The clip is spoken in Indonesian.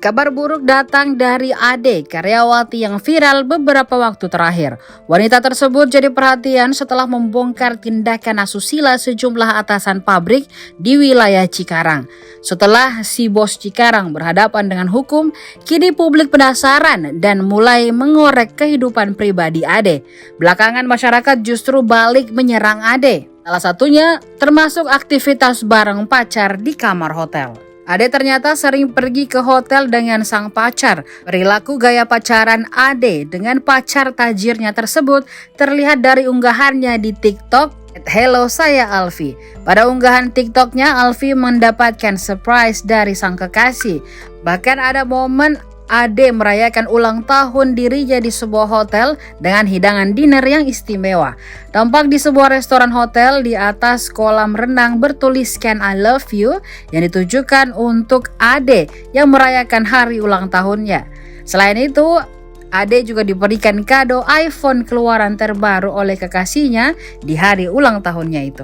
Kabar buruk datang dari Ade, karyawati yang viral beberapa waktu terakhir. Wanita tersebut jadi perhatian setelah membongkar tindakan asusila sejumlah atasan pabrik di wilayah Cikarang. Setelah si bos Cikarang berhadapan dengan hukum, kini publik penasaran dan mulai mengorek kehidupan pribadi Ade. Belakangan masyarakat justru balik menyerang Ade. Salah satunya termasuk aktivitas bareng pacar di kamar hotel. Ade ternyata sering pergi ke hotel dengan sang pacar. Perilaku gaya pacaran Ade dengan pacar tajirnya tersebut terlihat dari unggahannya di TikTok "Hello, saya Alfi". Pada unggahan TikToknya, Alfi mendapatkan surprise dari sang kekasih. Bahkan ada momen Ade merayakan ulang tahun dirinya di sebuah hotel dengan hidangan dinner yang istimewa. Tampak di sebuah restoran hotel, di atas kolam renang bertuliskan "I love you" yang ditujukan untuk Ade yang merayakan hari ulang tahunnya. Selain itu, Ade juga diberikan kado iPhone keluaran terbaru oleh kekasihnya di hari ulang tahunnya itu.